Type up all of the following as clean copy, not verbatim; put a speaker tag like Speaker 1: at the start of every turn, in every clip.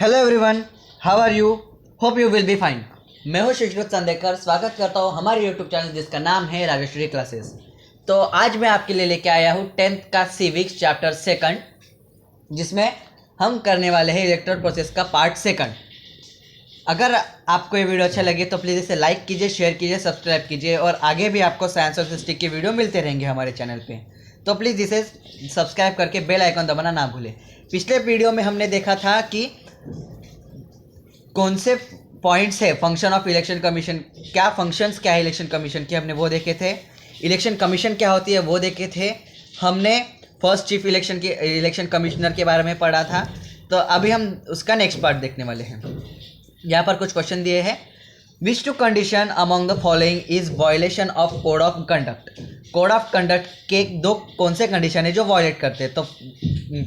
Speaker 1: Hello everyone, how are you? Hope you will be fine. मैं हूं शुश्रुत चंदेकर, स्वागत करता हूं हमारे यूट्यूब चैनल जिसका नाम है राजश्री क्लासेस। तो आज मैं आपके लिए लेके आया हूं 10th का सिविक्स चैप्टर सेकंड, जिसमें हम करने वाले हैं इलेक्ट्रल प्रोसेस का पार्ट सेकंड। अगर आपको ये वीडियो अच्छा लगे तो प्लीज़ इसे लाइक कीजिए, शेयर कीजिए, सब्सक्राइब कीजिए और आगे भी आपको साइंस और स्टैटिस्टिक्स के वीडियो मिलते रहेंगे हमारे चैनल पे। तो प्लीज़ इसे सब्सक्राइब करके बेल आइकन दबाना ना भूलें। पिछले वीडियो में हमने देखा था कि कौन से पॉइंट्स है फंक्शन ऑफ इलेक्शन कमीशन, क्या फंक्शंस क्या है इलेक्शन कमीशन के, हमने वो देखे थे। इलेक्शन कमीशन क्या होती है वो देखे थे हमने। फर्स्ट चीफ इलेक्शन कमिश्नर के बारे में पढ़ा था। तो अभी हम उसका नेक्स्ट पार्ट देखने वाले हैं। यहाँ पर कुछ क्वेश्चन दिए हैं। Which two condition among the following is violation of code of conduct. Code of conduct के दो कौन से कंडीशन है जो वायलेट करते हैं? तो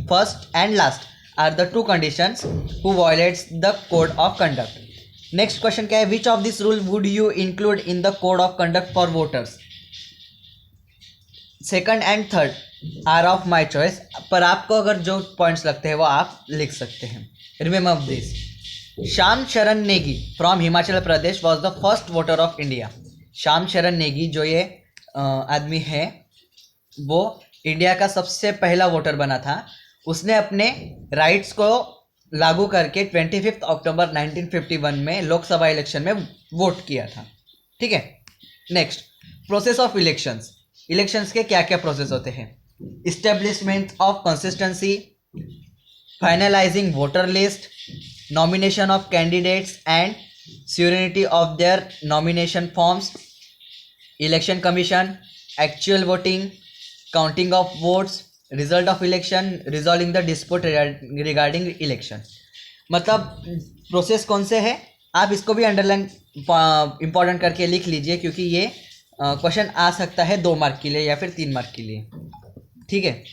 Speaker 1: first and last are the two conditions who violates the code of conduct. Next question क्या है? Which of this rule would you include in the code of conduct for voters? Second and third are of my choice, पर आपको अगर जो points लगते हैं वो आप लिख सकते हैं। Remember this. Shyam Sharan Negi from Himachal Pradesh was the first voter of India. Shyam Sharan Negi जो ये आदमी है वो इंडिया का सबसे पहला वोटर बना था। उसने अपने राइट्स को लागू करके 25 अक्टूबर 1951 में लोकसभा इलेक्शन में वोट किया था। ठीक है। Next, process of elections. Elections के क्या क्या प्रोसेस होते हैं? Establishment of consistency, finalising voter list, nomination of candidates and surety of their nomination forms, election commission, actual voting, counting of votes, result of election, resolving the dispute regarding election। मतलब process कौन से है, आप इसको भी underline important करके लिख लीजिए, क्योंकि ये क्वेश्चन आ सकता है 2 मार्क के लिए या फिर 3 मार्क के लिए। ठीक है।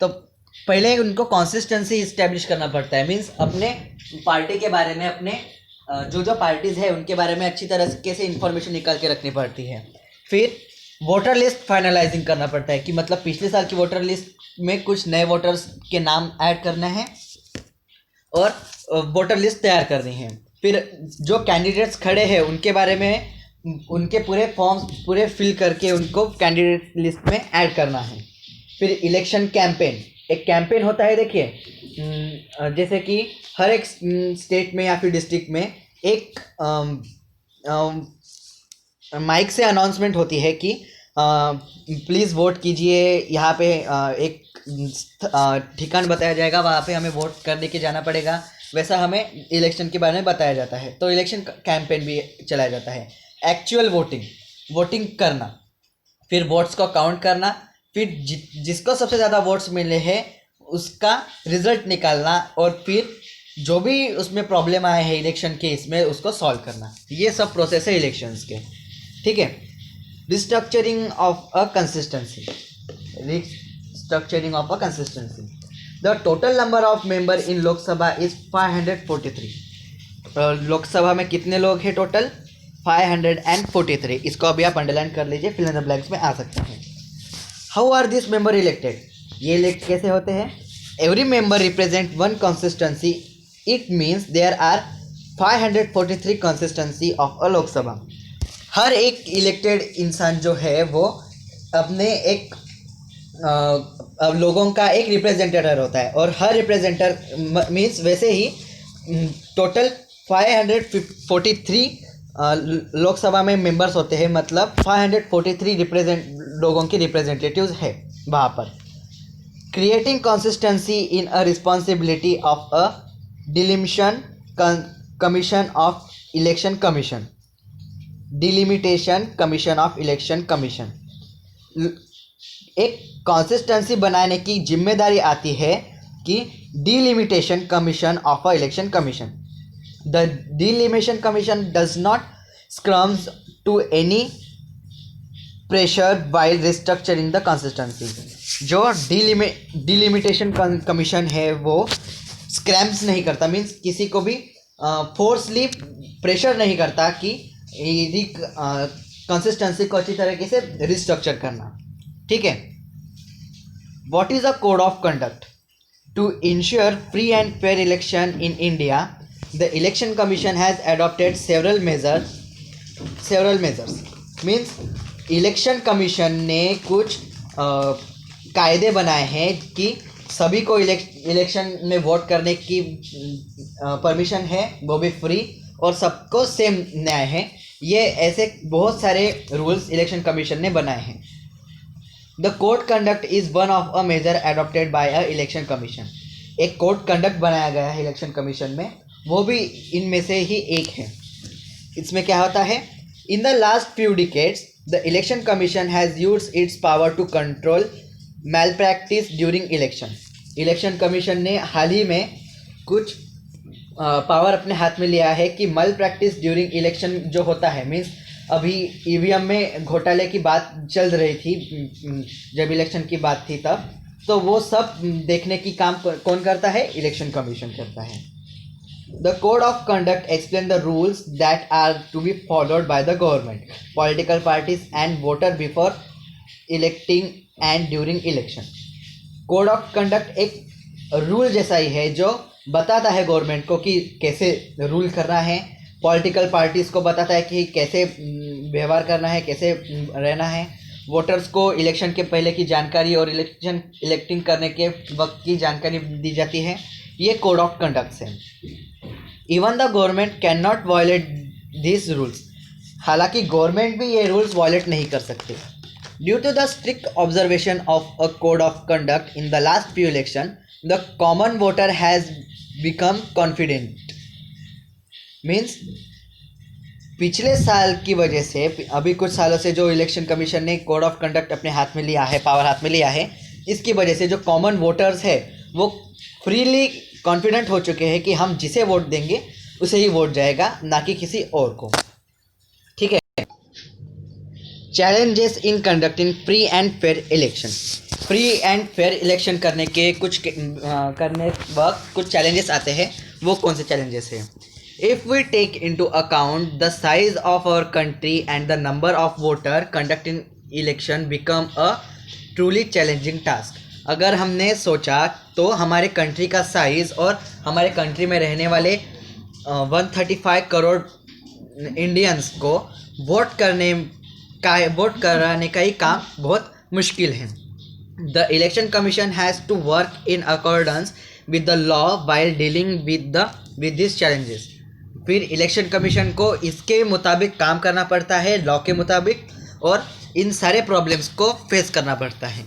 Speaker 1: तो पहले उनको कंसिस्टेंसी इस्टेब्लिश करना पड़ता है, मीन्स अपने पार्टी के बारे में, अपने जो पार्टीज है उनके बारे में अच्छी तरह से इंफॉर्मेशन निकाल के रखनी पड़ती है। फिर वोटर लिस्ट फाइनलाइजिंग करना पड़ता है कि मतलब पिछले साल की वोटर लिस्ट में कुछ नए वोटर्स के नाम ऐड करने हैं और वोटर लिस्ट तैयार करनी है। फिर जो कैंडिडेट्स खड़े हैं उनके बारे में उनके पूरे फॉर्म्स पूरे फिल करके उनको कैंडिडेट लिस्ट में ऐड करना है। फिर इलेक्शन कैंपेन, एक कैंपेन होता है। देखिए, जैसे कि हर एक स्टेट में या फिर डिस्ट्रिक्ट में एक माइक से अनाउंसमेंट होती है कि प्लीज़ वोट कीजिए। यहाँ पे एक ठिकाना बताया जाएगा, वहाँ पे हमें वोट करने के जाना पड़ेगा। वैसा हमें इलेक्शन के बारे में बताया जाता है। तो इलेक्शन कैंपेन भी चलाया जाता है। एक्चुअल वोटिंग करना, फिर वोट्स को काउंट करना, फिर जिसको सबसे ज़्यादा वोट्स मिले हैं उसका रिजल्ट निकालना और फिर जो भी उसमें प्रॉब्लम आए हैं इलेक्शन के इसमें उसको सॉल्व करना। ये सब प्रोसेस है इलेक्शंस के। ठीक है। Restructuring of a consistency. The total number of member in Lok Sabha is 543। Lok Sabha में कितने लोग हैं टोटल? 543। इसको अभी आप अंडरलाइन कर लीजिए, फिल इन द ब्लैंक्स में आ सकते हैं। How are this member elected? ये इलेक्ट कैसे होते हैं? Every member represent one consistency. It means there are 543 consistency of a Lok Sabha. हर एक इलेक्टेड इंसान जो है वो अपने एक लोगों का एक रिप्रेजेंटेटर होता है, और हर रिप्रेजेंटर मीन्स वैसे ही टोटल 543 लोकसभा में मेंबर्स होते हैं, मतलब 543 लोगों के रिप्रेजेंटेटिव्स है वहाँ पर। Creating consistency in a responsibility of a delimitation commission of election commission. Delimitation commission of election commission. एक कंसिस्टेंसी बनाने की जिम्मेदारी आती है कि delimitation commission of a election commission. The delimitation commission does not succumb to any pressure while restructuring the consistency। जो delimitation commission है वो स्क्रैम्स नहीं करता, मीन्स किसी को भी फोर्सली प्रेशर नहीं करता कि कंसिस्टेंसी को अच्छी तरीके से रिस्ट्रक्चर करना। ठीक है। What is a code of conduct? To ensure free and fair election in India, the Election Commission has adopted several measures. Means election commission ने कुछ कायदे बनाए हैं कि सभी को इलेक्शन में वोट करने की परमिशन है, वो भी फ्री, और सबको सेम न्याय है। ये ऐसे बहुत सारे रूल्स इलेक्शन कमीशन ने बनाए हैं। The code conduct is one of a major adopted by a election commission. एक कोड कंडक्ट बनाया गया है इलेक्शन कमीशन में, वो भी इनमें से ही एक है। इसमें क्या होता है? In the last few decades the election commission has used its power to control malpractice during election. Election commission ने हाल ही में कुछ पावर अपने हाथ में लिया है कि मल प्रैक्टिस ड्यूरिंग इलेक्शन जो होता है, मीन्स अभी ईवीएम में घोटाले की बात चल रही थी जब इलेक्शन की बात थी तब, तो वो सब देखने की काम कौन करता है? इलेक्शन कमीशन करता है। The code of conduct explain the rules that are to be followed by the government, political parties and voter before electing and during election. Code of conduct एक रूल जैसा ही है जो बताता है गवर्नमेंट को कि कैसे रूल करना है, पॉलिटिकल पार्टीज़ को बताता है कि कैसे व्यवहार करना है, कैसे रहना है, वोटर्स को इलेक्शन के पहले की जानकारी और इलेक्टिंग करने के वक्त की जानकारी दी जाती है। ये कोड ऑफ कंडक्ट है। Even the government can not violate this rules. हालांकि गवर्नमेंट भी ये रूल्स वायलेट नहीं कर सकते। Due to the strict observation of a code of conduct in the last few election, the common voter has become confident. Means पिछले साल की वजह से, अभी कुछ सालों से जो इलेक्शन कमीशन ने कोड ऑफ कंडक्ट अपने हाथ में लिया है, पावर हाथ में लिया है, इसकी वजह से जो कॉमन वोटर्स है वो फ्रीली कॉन्फिडेंट हो चुके हैं कि हम जिसे वोट देंगे उसे ही वोट जाएगा, ना कि किसी और को। ठीक है। Challenges in conducting free and fair election. Free and fair election करने के करने वक्त कुछ चैलेंजेस आते हैं। वो कौन से चैलेंजेस हैं? If we take into account the size of our country and the number of voters, conducting election become a truly challenging task. अगर हमने सोचा तो हमारे कंट्री का साइज़ और हमारे कंट्री में रहने वाले 135 करोड़ इंडियंस को वोट कराने का ही काम बहुत मुश्किल है। The election commission has to work in accordance with the law while dealing with this challenges. फिर इलेक्शन कमीशन को इसके मुताबिक काम करना पड़ता है, लॉ के मुताबिक, और इन सारे प्रॉब्लम्स को फेस करना पड़ता है।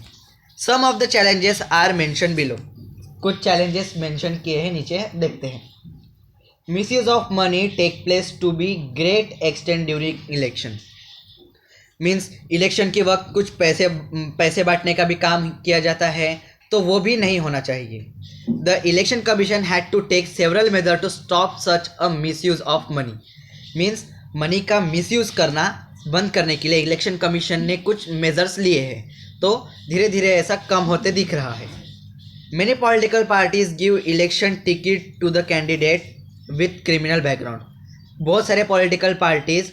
Speaker 1: Some of the challenges are mention below. कुछ चैलेंजेस मेंशन किए हैं, नीचे देखते हैं। Misuse of money take place to be great extend during election. Means election के वक्त कुछ पैसे बांटने का भी काम किया जाता है, तो वो भी नहीं होना चाहिए। The election commission had to take several major to stop such a misuse of money. Means money का मिसयूज करना बंद करने के लिए इलेक्शन कमीशन ने कुछ मेजर्स लिए हैं, तो धीरे धीरे ऐसा कम होते दिख रहा है। Many political parties give election ticket to the candidate with criminal background. बहुत सारे पॉलिटिकल पार्टीज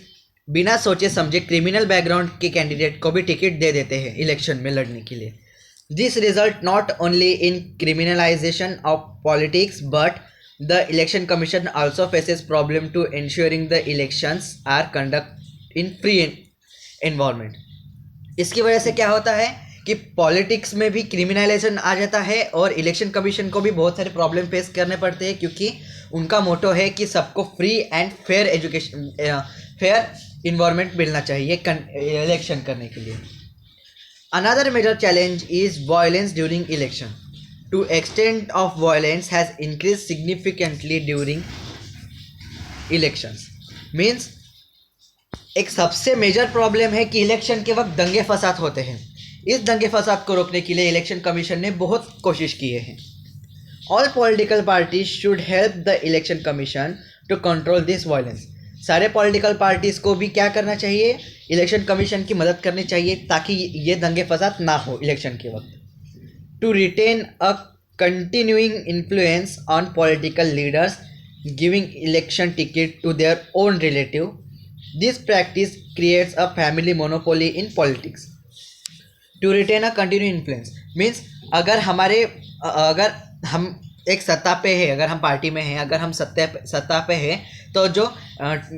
Speaker 1: बिना सोचे समझे क्रिमिनल बैकग्राउंड के कैंडिडेट को भी टिकट दे देते हैं इलेक्शन में लड़ने के लिए। This result not only in criminalization of politics, but the election commission also faces problem to ensuring the elections are conducted in free environment. इसकी वजह से क्या होता है कि पॉलिटिक्स में भी क्रिमिनलाइजेशन आ जाता है और इलेक्शन कमीशन को भी बहुत सारे प्रॉब्लम फेस करने पड़ते हैं, क्योंकि उनका मोटो है कि सबको फ्री एंड फेयर इन्वायरमेंट मिलना चाहिए इलेक्शन करने के लिए। Another major challenge is violence during election. To extent of violence has increased significantly during elections. Means एक सबसे मेजर प्रॉब्लम है कि इलेक्शन के वक्त दंगे फसाद होते हैं। इस दंगे फसाद को रोकने के लिए इलेक्शन कमीशन ने बहुत कोशिश किए हैं। All political parties should help the election commission to control this violence. सारे पॉलिटिकल पार्टीज़ को भी क्या करना चाहिए? इलेक्शन कमीशन की मदद करनी चाहिए ताकि ये दंगे फसाद ना हो इलेक्शन के वक्त। To retain a continuing influence on political leaders giving election ticket to their own relative, this practice creates a family monopoly in politics. To retain a continue influence means अगर हम एक सत्ता पे है, अगर हम पार्टी में हैं, अगर हम सत्ता पे है, तो जो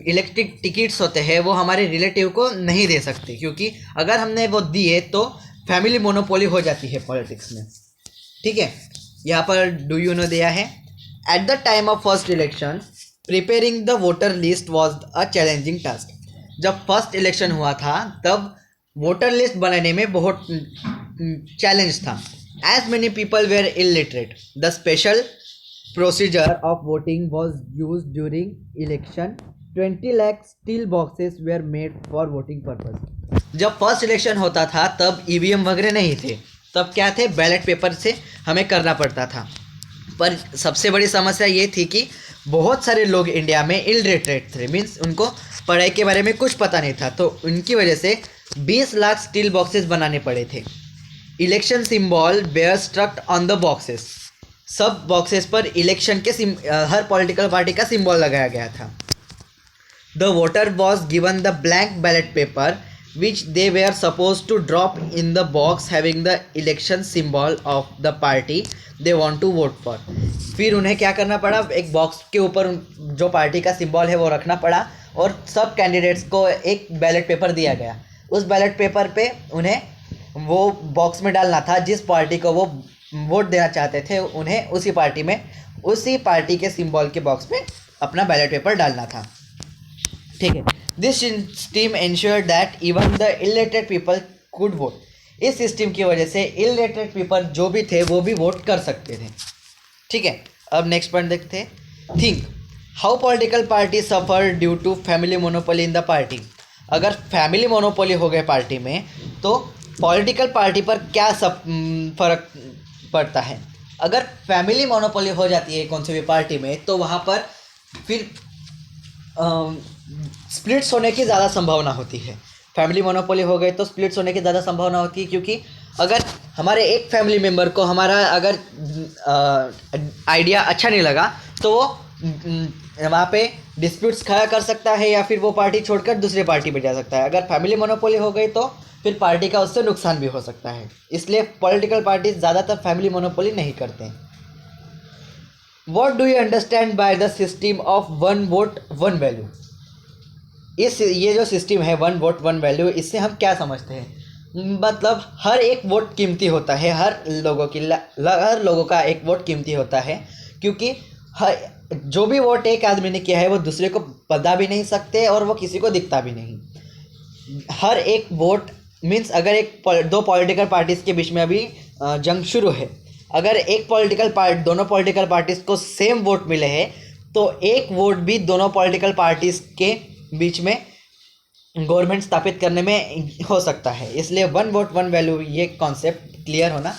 Speaker 1: इलेक्ट्रिक टिकट्स होते हैं वो हमारे रिलेटिव को नहीं दे सकते, क्योंकि अगर हमने वो दिए तो फैमिली मोनोपोली हो जाती है पॉलिटिक्स में। ठीक है, यहाँ पर डू यू नो दिया है, at the time of first election preparing the voter list was a challenging task. जब फर्स्ट इलेक्शन हुआ था तब वोटर लिस्ट बनाने में बहुत चैलेंज था। As many people were illiterate, the special procedure of voting was use during election. 20 lakh steel boxes were made for voting purpose. जब first election होता था तब ईवीएम वगैरह नहीं थे, तब क्या थे, बैलेट पेपर से हमें करना पड़ता था। पर सबसे बड़ी समस्या ये थी कि बहुत सारे लोग इंडिया में इलिटरेट थे, मीन्स उनको पढ़ाई के बारे में कुछ पता नहीं था, तो उनकी वजह से 20 लाख स्टील बॉक्सेस बनाने पड़े थे। Election symbol bear struck on the boxes, सब बॉक्सेस पर इलेक्शन के हर पॉलिटिकल पार्टी का सिंबल लगाया गया था। The voter was given the blank ballot paper which they were supposed to drop in the box having the election symbol of the party they want to vote for। फिर उन्हें क्या करना पड़ा, एक बॉक्स के ऊपर जो पार्टी का सिंबल है वो रखना पड़ा, और सब कैंडिडेट्स को एक बैलेट पेपर दिया गया। उस बैलेट पेपर पे उन्हें वो बॉक्स में डालना था जिस पार्टी को वो वोट देना चाहते थे, उन्हें उसी पार्टी में, उसी पार्टी के सिंबल के बॉक्स में अपना बैलेट पेपर डालना था। ठीक है, this system ensure that even the illiterate people could vote. इस सिस्टम की वजह से इलिटरेट पीपल जो भी थे वो भी वोट कर सकते थे। ठीक है, अब नेक्स्ट पॉइंट देखते हैं। Think how political party suffer due to family monopoly in the party. अगर फैमिली मोनोपोली हो गए पार्टी में तो पॉलिटिकल पार्टी पर क्या सब फर्क पड़ता है। अगर फैमिली मोनोपोली हो जाती है कौन सी भी पार्टी में तो वहाँ पर फिर स्प्लिट्स होने की ज़्यादा संभावना होती है। फैमिली मोनोपोली हो गई तो स्प्लिट्स होने की ज़्यादा संभावना होती है, क्योंकि अगर हमारे एक फैमिली मेम्बर को हमारा अगर आइडिया अच्छा नहीं लगा तो वो वहाँ पे डिस्प्यूट्स खड़ा कर सकता है या फिर वो पार्टी छोड़कर दूसरी पार्टी पे जा सकता है। अगर फैमिली मोनोपोली हो गई तो फिर पार्टी का उससे नुकसान भी हो सकता है, इसलिए पॉलिटिकल पार्टी ज़्यादातर फैमिली मोनोपोली नहीं करते हैं। What do you understand by the system of one vote one value? ये जो सिस्टम है वन वोट वन वैल्यू, इससे हम क्या समझते हैं, मतलब हर एक वोट कीमती होता है, हर लोगों का एक वोट कीमती होता है, क्योंकि जो भी वोट एक आदमी ने किया है वो दूसरे को बता भी नहीं सकते और वो किसी को दिखता भी नहीं। हर एक वोट मीन्स अगर दो पॉलिटिकल पार्टीज़ के बीच में अभी जंग शुरू है, अगर दोनों पॉलिटिकल पार्टीज़ को सेम वोट मिले हैं तो एक वोट भी दोनों पॉलिटिकल पार्टीज़ के बीच में गवर्नमेंट स्थापित करने में हो सकता है। इसलिए वन वोट वन वैल्यू ये कॉन्सेप्ट क्लियर होना,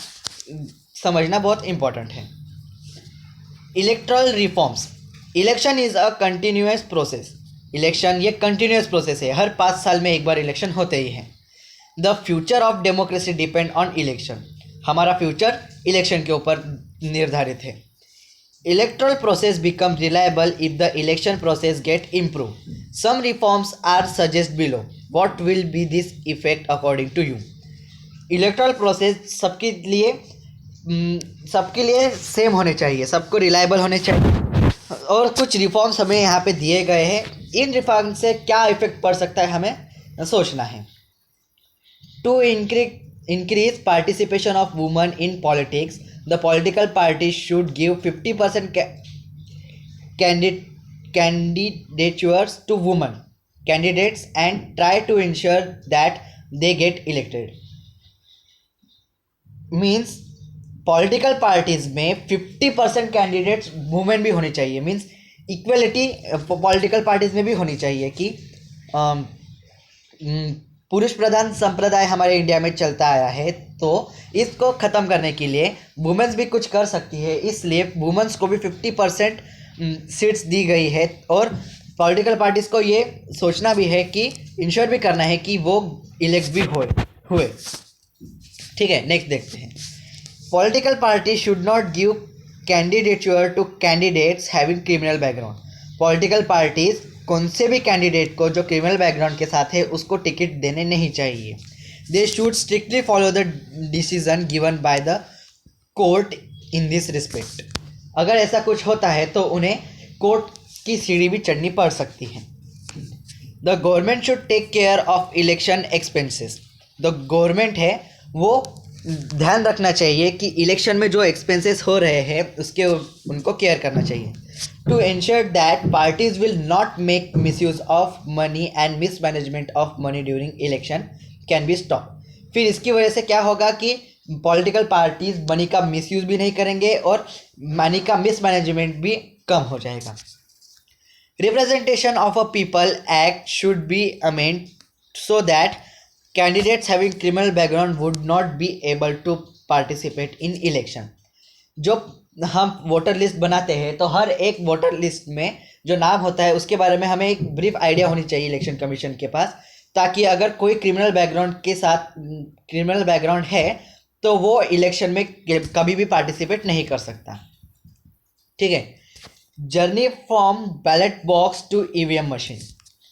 Speaker 1: समझना बहुत इम्पोर्टेंट है। Electoral reforms, election is a continuous process. Election ये कंटिन्यूस प्रोसेस है, हर 5 साल में एक बार इलेक्शन होते ही हैं। The future of democracy depend on election, हमारा फ्यूचर इलेक्शन के ऊपर निर्धारित है। Electoral process become reliable if the election process get improve. Some reforms are suggest below, what will be this effect according to you. Electoral process सबके लिए same होने चाहिए, सबको रिलायबल होने चाहिए, और कुछ रिफॉर्म्स हमें यहाँ पे दिए गए हैं। इन रिफॉर्म से क्या इफेक्ट पड़ सकता है हमें सोचना है। To increase participation of women in politics, the political party should give 50% candidatures to women candidates and try to ensure that they get elected। Means political parties में 50% कैंडिडेट्स वुमेन भी होनी चाहिए, मीन्स इक्वलिटी पॉलिटिकल पार्टीज में भी होनी चाहिए कि पुरुष प्रधान संप्रदाय हमारे इंडिया में चलता आया है, तो इसको ख़त्म करने के लिए वुमेन्स भी कुछ कर सकती है, इसलिए वुमेन्स को भी 50% सीट्स दी गई है। और पॉलिटिकल पार्टीज़ को ये सोचना भी है कि इंश्योर भी करना है कि वो इलेक्ट भी हुए। ठीक है, नेक्स्ट देखते हैं। Political party should not give candidature to candidates having criminal background. Political parties कौन से भी कैंडिडेट को जो क्रिमिनल बैकग्राउंड के साथ है उसको टिकट देने नहीं चाहिए। They should strictly follow the decision given by the court in this respect. अगर ऐसा कुछ होता है तो उन्हें कोर्ट की सीढ़ी भी चढ़नी पड़ सकती है। The government should take care of election expenses. The government है वो ध्यान रखना चाहिए कि इलेक्शन में जो एक्सपेंसेस हो रहे हैं उसके उनको केयर करना चाहिए। To ensure that parties will not make misuse of money and mismanagement of money during election can be stop. फिर इसकी वजह से क्या होगा कि पॉलिटिकल पार्टीज मनी का मिसयूज भी नहीं करेंगे और मनी का मिसमैनेजमेंट भी कम हो जाएगा। Representation of a people act should be amended so that candidates having criminal background would not be able to participate in election। जो हम वोटर लिस्ट बनाते हैं तो हर एक वोटर लिस्ट में जो नाम होता है उसके बारे में हमें एक ब्रीफ आइडिया होनी चाहिए इलेक्शन कमीशन के पास, ताकि अगर कोई क्रिमिनल बैकग्राउंड है तो वो इलेक्शन में कभी भी पार्टिसिपेट नहीं कर सकता। ठीक है। Journey from ballot box to EVM machine,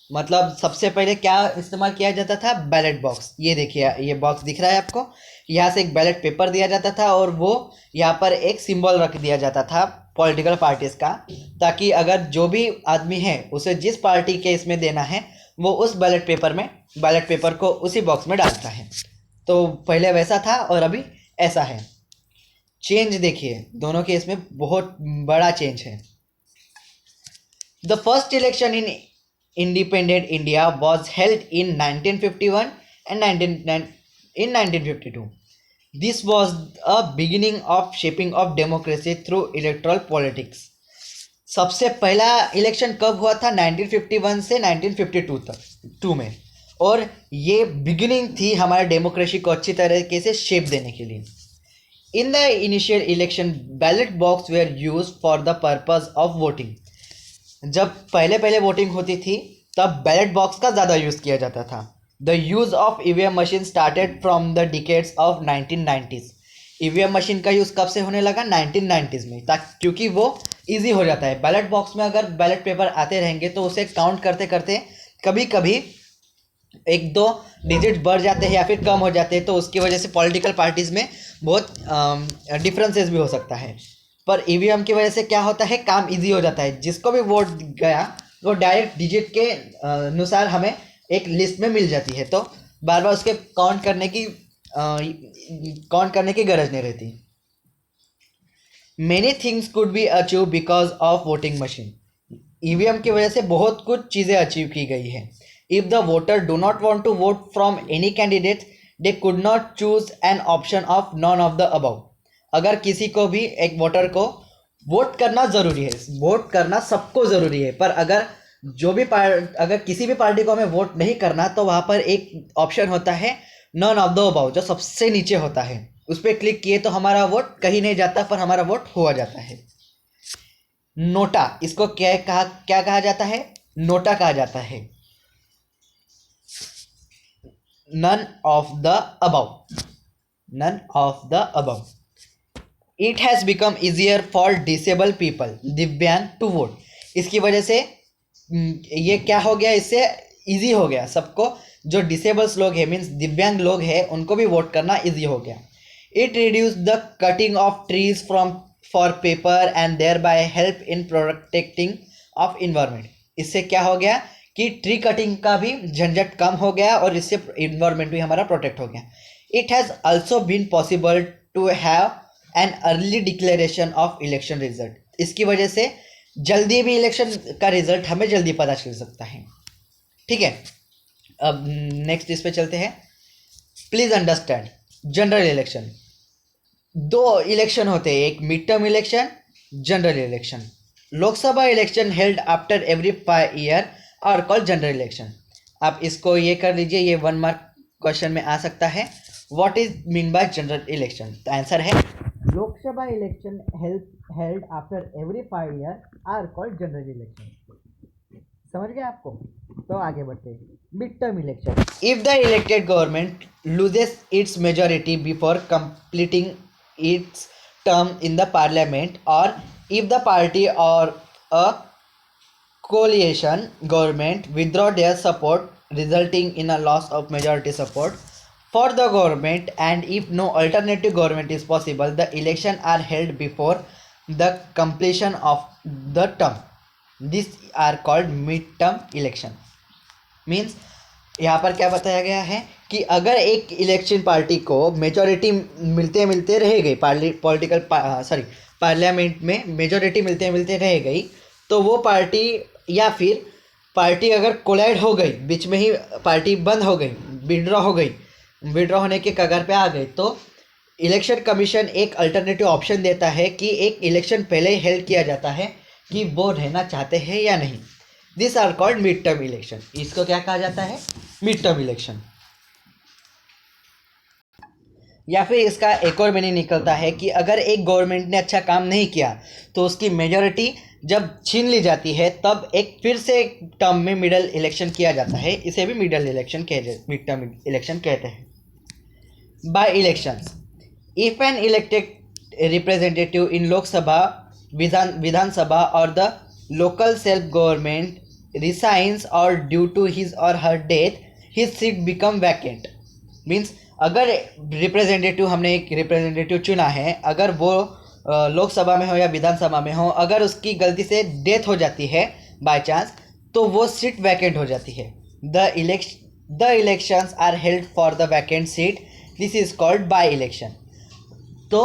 Speaker 1: मतलब सबसे पहले क्या इस्तेमाल किया जाता था? Ballot box. ये देखिए, ये बॉक्स दिख रहा है आपको, यहाँ से एक बैलेट पेपर दिया जाता था और वो यहाँ पर एक सिंबल रख दिया जाता था पॉलिटिकल पार्टीज का, ताकि अगर जो भी आदमी है उसे जिस पार्टी के इसमें देना है वो उस बैलेट पेपर को उसी बॉक्स में डालता है। तो पहले वैसा था और अभी ऐसा है। चेंज देखिए, दोनों के इसमें बहुत बड़ा चेंज है। The first election in independent India was held in 1951 and 1952. This was a beginning of shaping of democracy through electoral politics. सबसे पहला इलेक्शन कब हुआ था? 1951 से 1952 तक में, और ये बिगिनिंग थी हमारे डेमोक्रेसी को अच्छी तरीके से शेप देने के लिए। In the initial election, ballot box were used for the purpose of voting. जब पहले वोटिंग होती थी तब बैलेट बॉक्स का ज़्यादा यूज़ किया जाता था। The use of EVM machine started from the decades of 1990s। EVM machine का यूज़ कब से होने लगा? 1990s में, ताकि क्योंकि वो इजी हो जाता है। बैलेट बॉक्स में अगर बैलेट पेपर आते रहेंगे तो उसे काउंट करते करते कभी कभी एक दो डिजिट बढ़ जाते हैं या फिर कम हो जाते हैं, तो उसकी वजह से पॉलिटिकल पार्टीज़ में बहुत डिफरेंसेस भी हो सकता है। पर ईवीएम की वजह से क्या होता है, काम इजी हो जाता है। जिसको भी वोट गया वो डायरेक्ट डिजिट के अनुसार हमें एक लिस्ट में मिल जाती है, तो बार बार उसके काउंट करने की गरज नहीं रहती। Many things could be achieve because of voting machine. EVM की वजह से बहुत कुछ चीज़ें अचीव की गई है। If the voter do not want to vote from any candidate they could not choose an option of none of the above. अगर किसी को भी, एक वोटर को वोट करना ज़रूरी है, वोट करना सबको ज़रूरी है, पर अगर किसी भी पार्टी को हमें वोट नहीं करना तो वहाँ पर एक ऑप्शन होता है नॉन ऑफ द अबव, जो सबसे नीचे होता है। उस पर क्लिक किए तो हमारा वोट कहीं नहीं जाता, पर हमारा वोट हुआ जाता है। नोटा, इसको क्या कहा जाता है? नोटा कहा जाता है। None of the above. It has become easier for disable people, दिव्यांग, टू वोट। इसकी वजह से ये क्या हो गया, इससे इजी हो गया सबको, जो डिसेबल्स लोग हैं मीन्स दिव्यांग लोग हैं उनको भी वोट करना इजी हो गया। It reduce the cutting of trees for paper and thereby help in protecting of environment. इससे क्या हो गया कि ट्री कटिंग का भी झंझट कम हो गया और इससे इन्वायरमेंट भी हमारा प्रोटेक्ट हो गया। It has also been possible to have an early declaration of election result. इसकी वजह से जल्दी भी इलेक्शन का रिजल्ट हमें जल्दी पता चल सकता है। ठीक है, अब नेक्स्ट इस पे चलते हैं। प्लीज अंडरस्टैंड, जनरल इलेक्शन, दो इलेक्शन होते हैं, एक mid term election, general election. Lok Sabha election held after every 5 year are called general election. आप इसको ये कर लीजिए, ये 1 मार्क क्वेश्चन में आ सकता है। What is mean by general election? तो आंसर है Lok Sabha election held after every 5 year are called general election. समझ गए आपको? तो आगे बढ़ते हैं। Mid term election, if the elected government loses it's majority before completing it's term in the parliament, और इफ द पार्टी और अ coalition government withdraw their support resulting in a loss of majority support, for the government, and if no alternative government is possible, the election are held before the completion of the term. These are called mid-term election. Means यहाँ पर क्या बताया गया है कि अगर एक election party को मेजॉरिटी मिलते मिलते रह गई, पार्लियामेंट में मेजॉरिटी मिलते मिलते रह गई, तो वो पार्टी या फिर पार्टी अगर कोलाइड हो गई, बीच में ही पार्टी बंद हो गई, विड्रॉ हो गई, विड्रॉ होने के कगार पे आ गई, तो इलेक्शन कमीशन एक अल्टरनेटिव ऑप्शन देता है कि एक इलेक्शन पहले ही हेल्ड किया जाता है कि वो रहना चाहते हैं या नहीं. This are called mid term election. इसको क्या कहा जाता है? Mid term election. या फिर इसका एक और मीनिंग निकलता है कि अगर एक गवर्नमेंट ने अच्छा काम नहीं किया तो उसकी मेजॉरिटी जब छीन ली जाती है तब एक फिर से एक टर्म में मिडल इलेक्शन किया जाता है. इसे भी मिड टर्म इलेक्शन कहते हैं. By elections, if an elected representative in Lok Sabha, Vidhan Sabha और the local self government resigns or due to his or her death, his seat become vacant. Means अगर रिप्रेजेंटेटिव, हमने एक रिप्रेजेंटेटिव चुना है, अगर वो लोकसभा में हो या विधानसभा में हो, अगर उसकी गलती से डेथ हो जाती है बाय चांस, तो वो सीट वैकेंट हो जाती है. The elections are held for the vacant seat. This is called by election. तो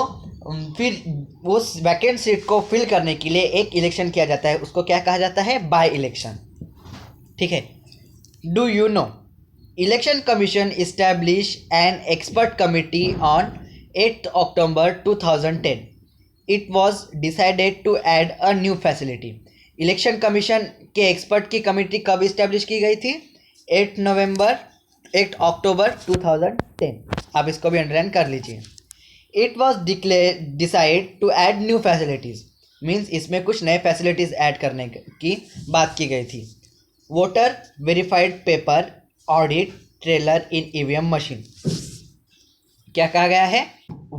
Speaker 1: फिर उस वैकेंट सीट को फिल करने के लिए एक इलेक्शन किया जाता है. उसको क्या कहा जाता है? By election. ठीक है. Do you know election commission establish an expert committee on 8 October 2010. It was decided to add a new facility. Election commission के एक्सपर्ट की कमिटी कब इस्टेब्लिश की गई थी? 8 अक्टूबर 2010. आप इसको भी अंडरलाइन कर लीजिए. It was decide to add new facilities. Means इसमें कुछ नए फैसिलिटीज़ ऐड करने की बात की गई थी. Voter verified paper audit trailer in EVM machine. क्या कहा गया है?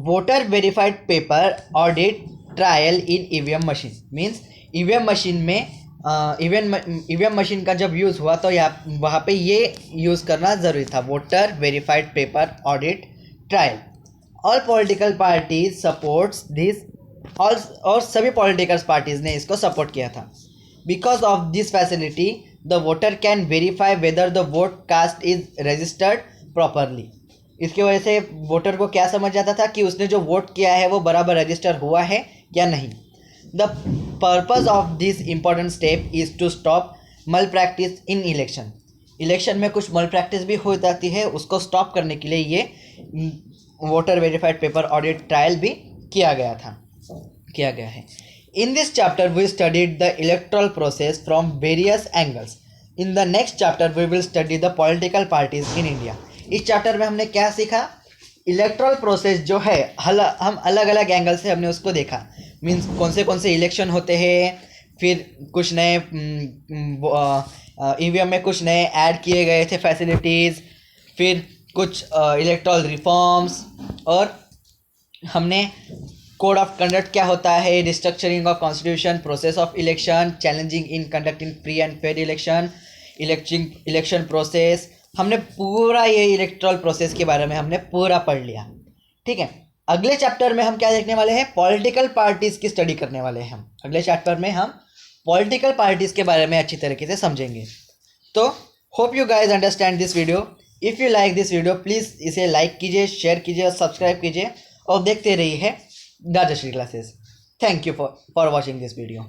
Speaker 1: Voter verified paper audit trial in EVM machine. Means EVM machine में ईवीएम मशीन का जब यूज़ हुआ तो वहाँ पे ये यूज़ करना ज़रूरी था. Voter verified paper audit trial. All political parties supports this. और सभी पॉलिटिकल पार्टीज़ ने इसको सपोर्ट किया था. Because of this facility the voter can verify whether the vote cast is registered properly. इसकी वजह से वोटर को क्या समझ आता था कि उसने जो वोट किया है वो बराबर रजिस्टर हुआ है या नहीं. The purpose of this important step is to stop malpractice in election. Election में कुछ मल प्रैक्टिस भी हो जाती है, उसको स्टॉप करने के लिए ये voter verified paper audit trial भी किया गया है. In this chapter we studied the electoral process from various angles. In the next chapter we will study the political parties in India. इस चैप्टर में हमने क्या सीखा? इलेक्ट्रल प्रोसेस जो है हम अलग अलग एंगल से हमने उसको देखा. मीन्स कौन से इलेक्शन होते हैं, फिर कुछ नए ईवीएम में कुछ नए ऐड किए गए थे फैसिलिटीज़, फिर कुछ इलेक्ट्रल रिफॉर्म्स, और हमने कोड ऑफ कंडक्ट क्या होता है, restructuring of constitution, process of election, challenging in conducting free and fair election process. हमने पूरा ये इलेक्ट्रल प्रोसेस के बारे में हमने पूरा पढ़ लिया. ठीक है. अगले चैप्टर में हम क्या देखने वाले हैं? पॉलिटिकल पार्टीज़ की स्टडी करने वाले हैं. हम अगले चैप्टर में हम पॉलिटिकल पार्टीज़ के बारे में अच्छी तरीके से समझेंगे. तो hope you guys understand this video. If you like this video please इसे लाइक कीजिए, शेयर कीजिए और सब्सक्राइब कीजिए, और देखते रहिए Rajshri classes. Thank you for watching this video.